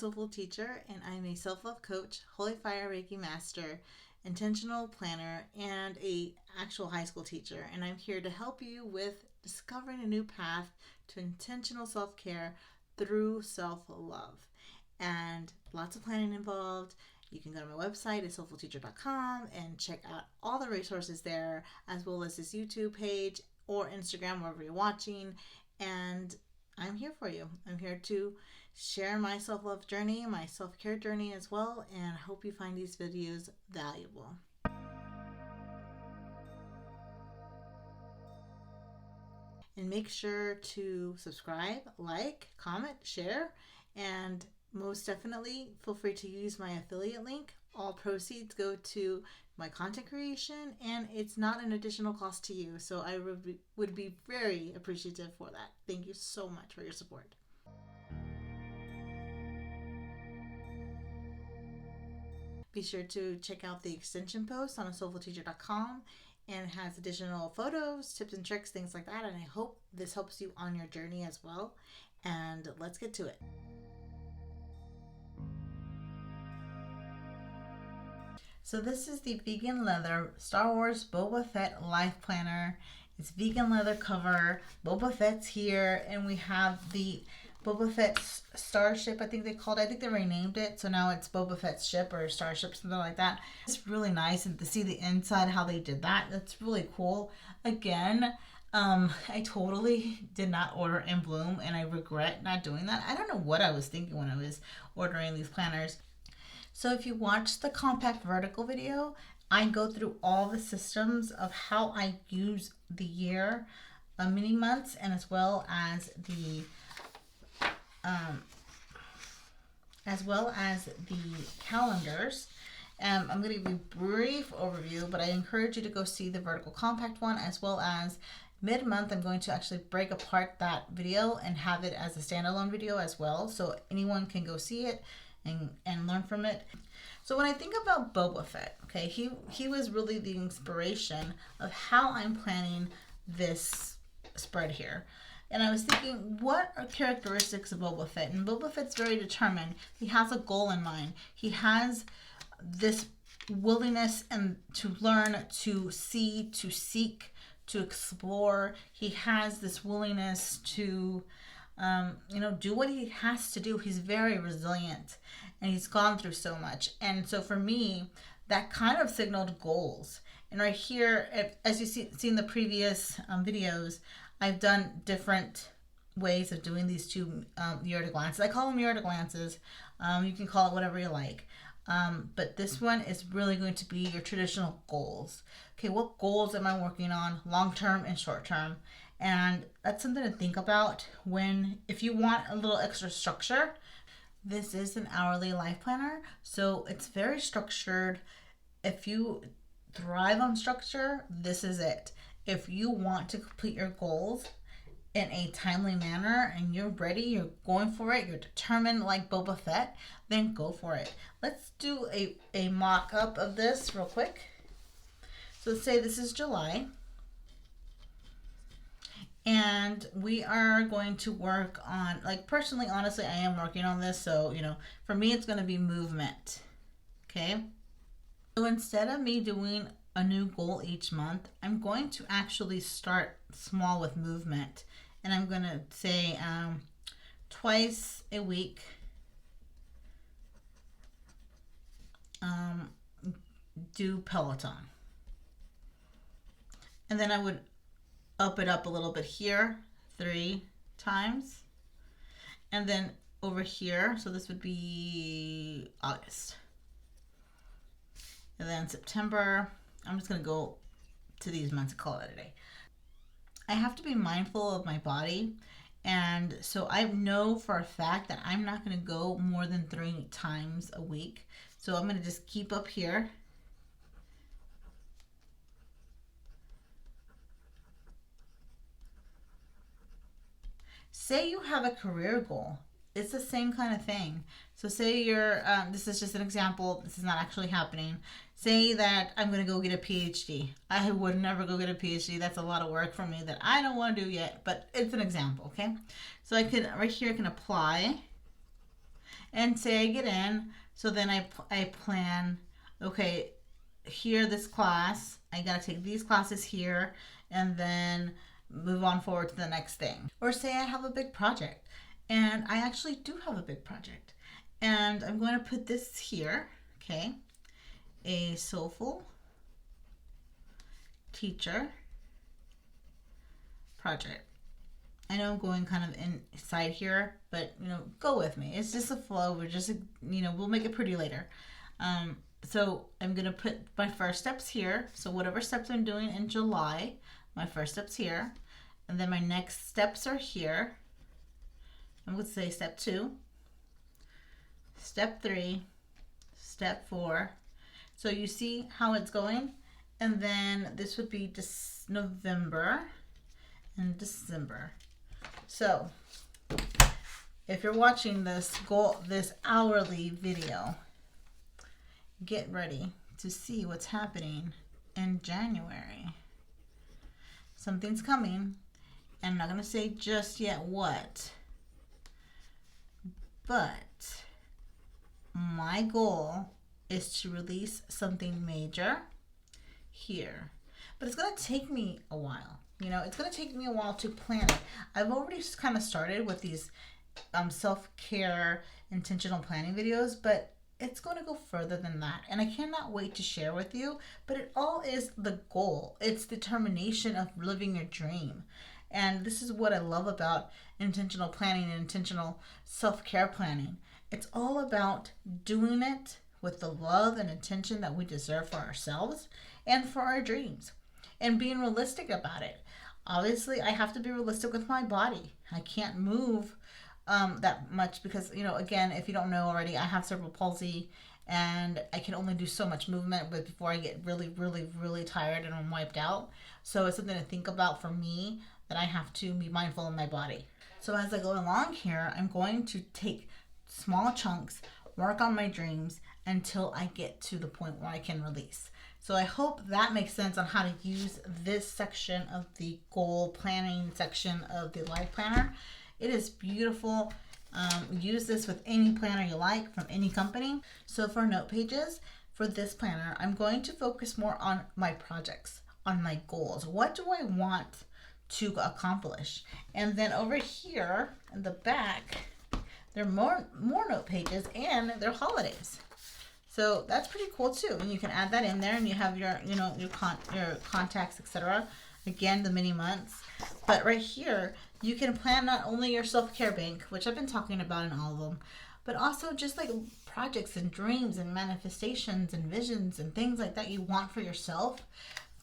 Soulful teacher, and I'm a self-love coach, Holy Fire Reiki master, intentional planner, and a actual high school teacher. And I'm here to help you with discovering a new path to intentional self-care through self-love. And lots of planning involved. You can go to my website at soulfulteacher.com and check out all the resources there, as well as this YouTube page or Instagram, wherever you're watching. And I'm here for you. I'm here to share my self-love journey, my self-care journey as well, and I hope you find these videos valuable. And make sure to subscribe, like, comment, share, and most definitely feel free to use my affiliate link. All proceeds go to my content creation, and it's not an additional cost to you. So I would be very appreciative for that. Thank you so much for your support. Be sure to check out the extension post on soulfulteacher.com, and it has additional photos, tips and tricks, things like that. And I hope this helps you on your journey as well. And let's get to it. So this is the vegan leather Star Wars Boba Fett life planner. It's vegan leather cover. Boba Fett's here, and we have the Boba Fett Starship, I think they called it. I think they renamed it, so now it's Boba Fett's ship or Starship, something like that. It's really nice, and to see the inside, how they did that, that's really cool. Again, I totally did not order in bloom, and I regret not doing that. I don't know what I was thinking when I was ordering these planners. So if you watch the compact vertical video, I go through all the systems of how I use the year, mini months, and as well as the calendars. I'm going to give you a brief overview, but I encourage you to go see the vertical compact one, as well as mid-month I'm going to actually break apart that video and have it as a standalone video as well, so anyone can go see it and learn from it. So when I think about Boba Fett, okay, he was really the inspiration of how I'm planning this spread here. And I was thinking, what are characteristics of Boba Fett? And Boba Fett's very determined. He has a goal in mind. He has this willingness and to learn, to see, to seek, to explore. He has this willingness to do what he has to do. He's very resilient, and he's gone through so much. And so for me, that kind of signaled goals. And right here, as you see in the previous videos, I've done different ways of doing these two year to glances. I call them year to glances. You can call it whatever you like. But this one is really going to be your traditional goals. Okay, what goals am I working on, long-term and short-term? And that's something to think about if you want a little extra structure. This is an hourly life planner, so it's very structured. If you thrive on structure, this is it. If you want to complete your goals in a timely manner and you're ready, you're going for it, you're determined like Boba Fett, then go for it. Let's do a mock-up of this real quick. So let's say this is July. And we are going to work on, personally, honestly, I am working on this. So, for me, it's going to be movement. Okay. So instead of me doing a new goal each month, I'm going to actually start small with movement. And I'm going to say twice a week, do Peloton. And then I would up it up a little bit here 3 times, and then over here, so this would be August, and then September. I'm just going to go to these months and call it a day. I have to be mindful of my body, and so I know for a fact that I'm not going to go more than 3 times a week, so I'm going to just keep up here. Say you have a career goal. It's the same kind of thing. So say you're, this is just an example. This is not actually happening. Say that I'm going to go get a PhD. I would never go get a PhD. That's a lot of work for me that I don't want to do yet, but it's an example, okay? So I could, right here, I can apply. And say I get in, so then I plan, okay, here this class, I gotta take these classes here, and then move on forward to the next thing. Or say I have a big project, and I actually do have a big project, and I'm going to put this here, okay, a Soulful teacher project. I know I'm going kind of inside here, but go with me. It's just a flow. We're just, we'll make it pretty later. So I'm going to put my first steps here. So whatever steps I'm doing in July, my first steps here. And then my next steps are here. I'm going to say step 2, step 3, step 4. So you see how it's going? And then this would be just November and December. So if you're watching this hourly video, get ready to see what's happening in January. Something's coming, and I'm not going to say just yet what, but my goal is to release something major here. But it's going to take me a while. It's going to take me a while to plan it. I've already kind of started with these self-care intentional planning videos, but it's going to go further than that. And I cannot wait to share with you, but it all is the goal. It's determination of living your dream. And this is what I love about intentional planning and intentional self-care planning. It's all about doing it with the love and intention that we deserve for ourselves and for our dreams, and being realistic about it. Obviously, I have to be realistic with my body. I can't move that much because, again, if you don't know already, I have cerebral palsy, and I can only do so much movement before I get really, really, really tired and I'm wiped out. So it's something to think about for me, that I have to be mindful of my body. So as I go along here, I'm going to take small chunks, work on my dreams until I get to the point where I can release. So I hope that makes sense on how to use this section of the goal planning section of the Life Planner. It is beautiful. Use this with any planner you like from any company. So for note pages, for this planner, I'm going to focus more on my projects, on my goals. What do I want to accomplish? And then over here in the back, there are more note pages, and they're holidays. So that's pretty cool too. And you can add that in there, and you have your, your contacts, etc. Again, the mini months. But right here, you can plan not only your self-care bank, which I've been talking about in all of them, but also just like projects and dreams and manifestations and visions and things like that you want for yourself,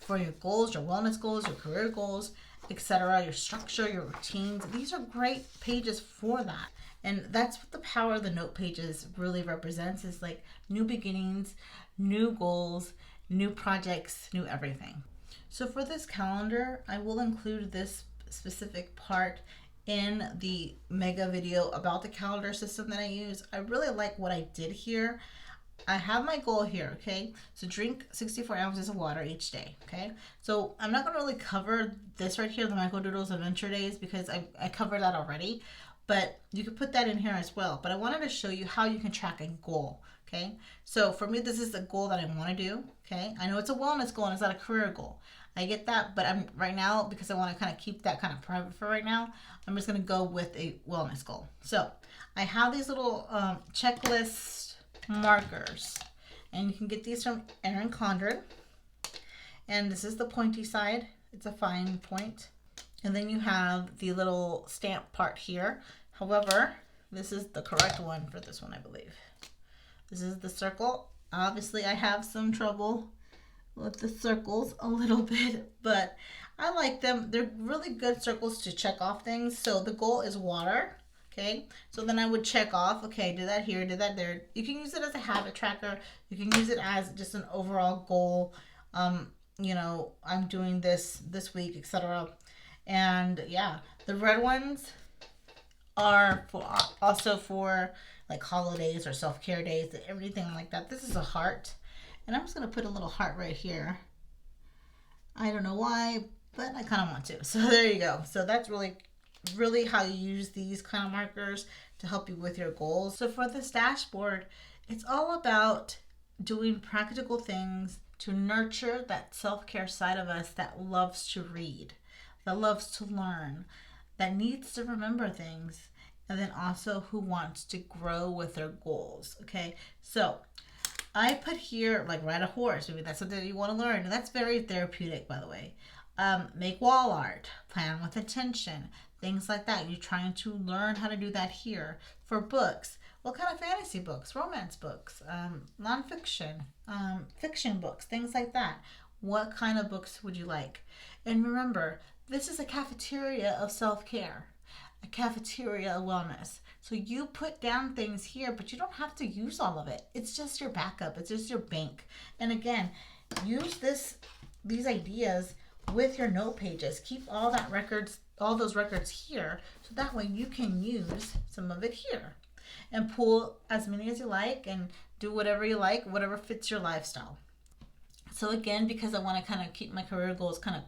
for your goals, your wellness goals, your career goals, etc., your structure, your routines. These are great pages for that. And that's what the power of the note pages really represents, is like new beginnings, new goals, new projects, new everything. So for this calendar, I will include this specific part in the mega video about the calendar system that I use. I really like what I did here. I have my goal here, okay? So drink 64 ounces of water each day, okay? So I'm not going to really cover this right here, the Microdoodles Adventure Days, because I covered that already. But you could put that in here as well. But I wanted to show you how you can track a goal, okay? So for me, this is a goal that I want to do, okay? I know it's a wellness goal and it's not a career goal. I get that, but I'm right now, because I want to kind of keep that kind of private for right now, I'm just going to go with a wellness goal. So I have these little checklist markers, and you can get these from Erin Condren. And this is the pointy side. It's a fine point. And then you have the little stamp part here. However, this is the correct one for this one, I believe. This is the circle. Obviously, I have some trouble with the circles a little bit, but I like them. They're really good circles to check off things. So the goal is water, okay? So then I would check off, okay, did that here, did that there. You can use it as a habit tracker. You can use it as just an overall goal. I'm doing this week, etc. And yeah, the red ones are also for like holidays or self-care days and everything like that. This is a heart, and I'm just going to put a little heart right here. I don't know why, but I kind of want to. So there you go. So that's really how you use these kind of markers to help you with your goals. So for this dashboard, it's all about doing practical things to nurture that self-care side of us that loves to read, that loves to learn, that needs to remember things, and then also who wants to grow with their goals. Okay, so I put here like ride a horse. Maybe that's something that you want to learn. And that's very therapeutic, by the way. Make wall art, plan with intention, things like that. You're trying to learn how to do that here. For books, what kind of fantasy books, romance books, nonfiction, fiction books, things like that. What kind of books would you like? And remember, this is a cafeteria of self-care, a cafeteria of wellness. So you put down things here, but you don't have to use all of it. It's just your backup. It's just your bank. And again, use these ideas with your note pages. Keep all those records here, so that way you can use some of it here and pull as many as you like and do whatever you like, whatever fits your lifestyle. So again, because I want to kind of keep my career goals kind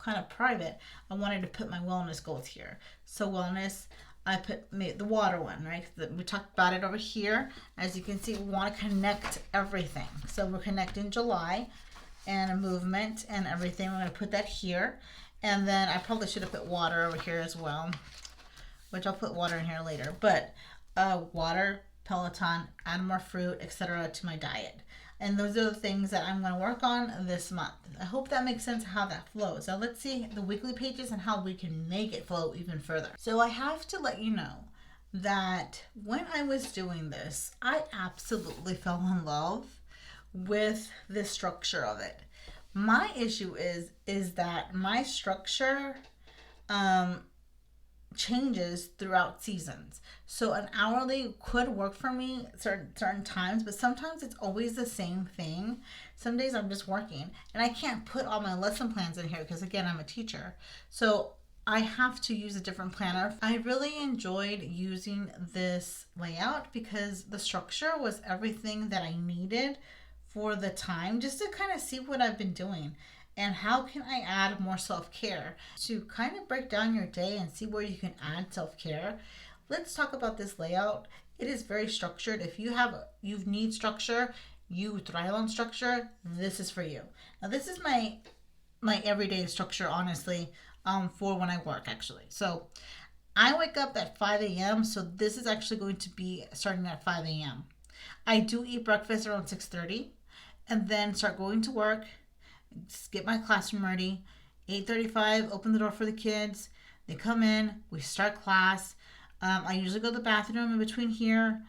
of private, I wanted to put my wellness goals here. So wellness, I put the water one, right? We talked about it over here. As you can see, we want to connect everything. So we're connecting July and a movement and everything. We're going to put that here. And then I probably should have put water over here as well, which I'll put water in here later. But water, Peloton, add more fruit, etc. to my diet. And those are the things that I'm going to work on this month. I hope that makes sense how that flows. Now let's see the weekly pages and how we can make it flow even further. So I have to let you know that when I was doing this, I absolutely fell in love with the structure of it. My issue is that my structure changes throughout seasons. So an hourly could work for me certain times, but sometimes it's always the same thing. Some days I'm just working and I can't put all my lesson plans in here because again, I'm a teacher. So I have to use a different planner. I really enjoyed using this layout because the structure was everything that I needed for the time, just to kind of see what I've been doing and how can I add more self-care to kind of break down your day and see where you can add self-care. Let's talk about this layout. It is very structured. If you need structure, you thrive on structure, this is for you. Now this is my everyday structure, honestly, for when I work actually. So I wake up at 5 a.m. So this is actually going to be starting at 5 a.m. I do eat breakfast around 6:30 and then start going to work, just get my classroom ready. 8:35, open the door for the kids. They come in, we start class. I usually go to the bathroom in between here.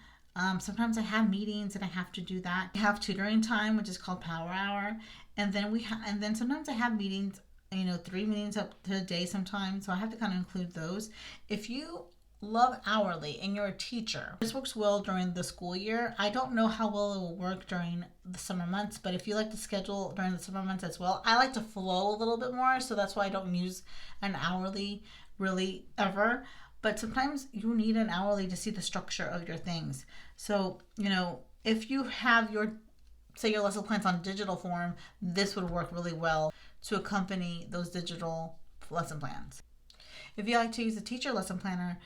Sometimes I have meetings and I have to do that. I have tutoring time, which is called Power Hour. And then sometimes I have meetings, 3 meetings up to a day sometimes. So I have to kind of include those. If you love hourly and you're a teacher, this works well during the school year. I don't know how well it will work during the summer months, but if you like to schedule during the summer months as well, I like to flow a little bit more, so that's why I don't use an hourly really ever. But sometimes you need an hourly to see the structure of your things. So if you have your lesson plans on digital form, this would work really well to accompany those digital lesson plans. If you like to use a teacher lesson planner,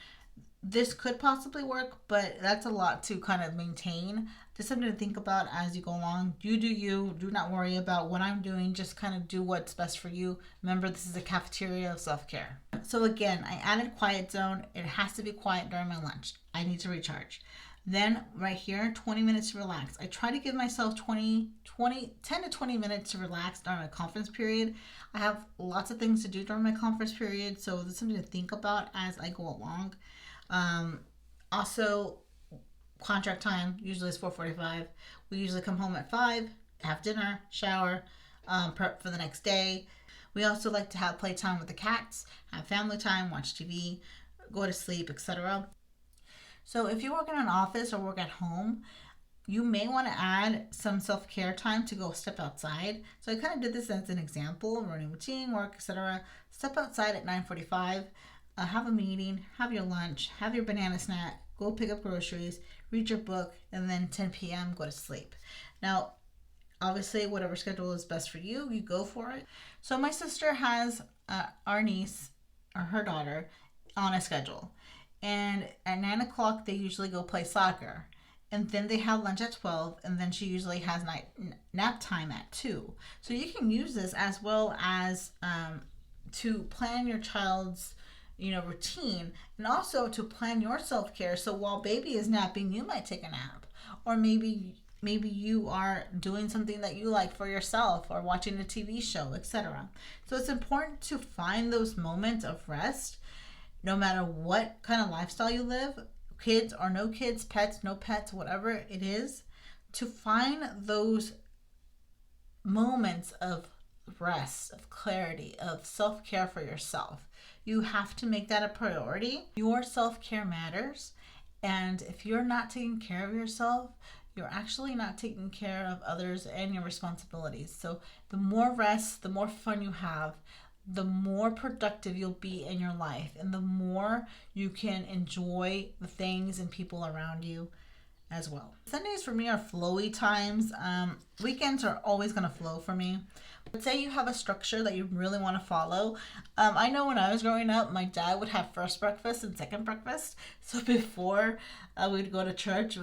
this could possibly work, but that's a lot to kind of maintain. Just something to think about as you go along. You do you. Do not worry about what I'm doing. Just kind of do what's best for you. Remember, this is a cafeteria of self-care. So again, I added quiet zone. It has to be quiet during my lunch. I need to recharge. Then right here, 20 minutes to relax. I try to give myself 10 to 20 minutes to relax during my conference period. I have lots of things to do during my conference period, so there's something to think about as I go along. Also, contract time usually is 4:45. We usually come home at 5, have dinner, shower, prep for the next day. We also like to have playtime with the cats, have family time, watch TV, go to sleep, etc. So if you work in an office or work at home, you may want to add some self-care time to go step outside. So I kind of did this as an example, morning routine, work, etc. Step outside at 9:45, have a meeting, have your lunch, have your banana snack, go pick up groceries, read your book, and then 10 p.m. go to sleep. Now, obviously, whatever schedule is best for you, you go for it. So my sister has our niece, or her daughter, on a schedule. and at 9 o'clock they usually go play soccer, and then they have lunch at 12, and then she usually has nap time at 2. So you can use this as well as to plan your child's routine, and also to plan your self-care. So while baby is napping, you might take a nap, or maybe you are doing something that you like for yourself, or watching a TV show, etc. So it's important to find those moments of rest, no matter what kind of lifestyle you live, kids or no kids, pets, no pets, whatever it is, to find those moments of rest, of clarity, of self-care for yourself. You have to make that a priority. Your self-care matters. And if you're not taking care of yourself, you're actually not taking care of others and your responsibilities. So the more rest, the more fun you have, the more productive you'll be in your life, and the more you can enjoy the things and people around you as well. Sundays for me are flowy times. Weekends are always going to flow for me. Let's say you have a structure that you really want to follow. I know when I was growing up, my dad would have first breakfast and second breakfast. So before we'd go to church,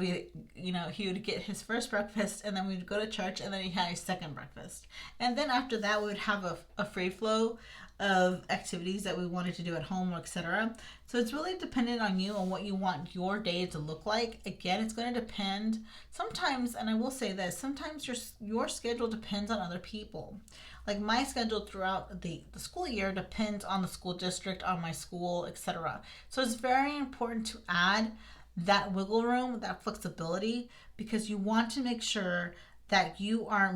he would get his first breakfast, and then we'd go to church, and then he had his second breakfast. And then after that, we would have a free flow of activities that we wanted to do at home, etc. So it's really dependent on you, on what you want your day to look like. Again, it's going to depend sometimes, and I will say this, sometimes your schedule depends on other people. Like my schedule throughout the school year depends on the school district, on my school, etc. So it's very important to add that wiggle room, that flexibility, because you want to make sure that you are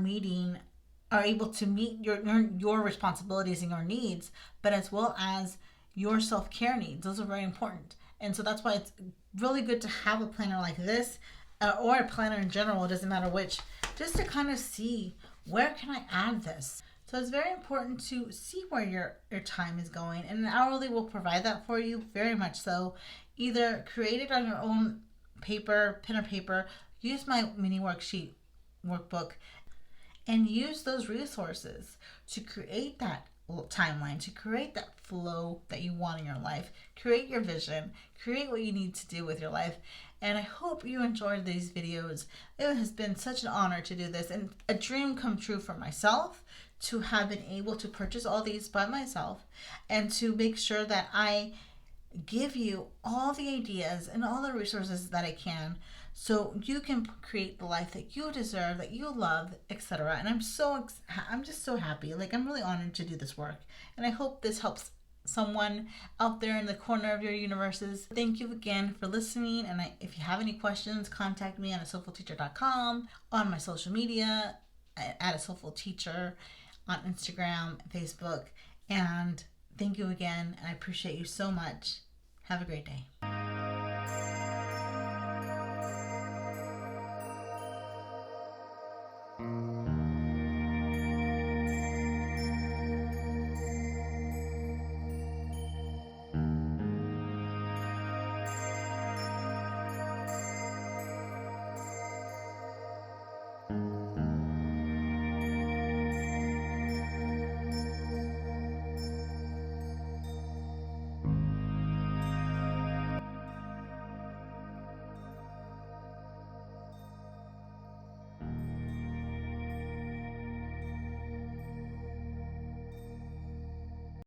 able to meet your responsibilities and your needs, but as well as your self-care needs. Those are very important. And so that's why it's really good to have a planner like this, or a planner in general, it doesn't matter which, just to kind of see, where can I add this? So it's very important to see where your time is going, and Houly will provide that for you, very much so. Either create it on your own paper, pen or paper, use my mini workbook, and use those resources to create that timeline, to create that flow that you want in your life, create your vision, create what you need to do with your life. And I hope you enjoyed these videos. It has been such an honor to do this, and a dream come true for myself to have been able to purchase all these by myself, and to make sure that I give you all the ideas and all the resources that I can, so you can create the life that you deserve, that you love, etc. And I'm just so happy. Like, I'm really honored to do this work, and I hope this helps someone out there in the corner of your universes. Thank you again for listening, and if you have any questions, contact me on soulfulteacher.com, on my social media at a Soulful Teacher, on Instagram, Facebook, and thank you again, and I appreciate you so much. Have a great day.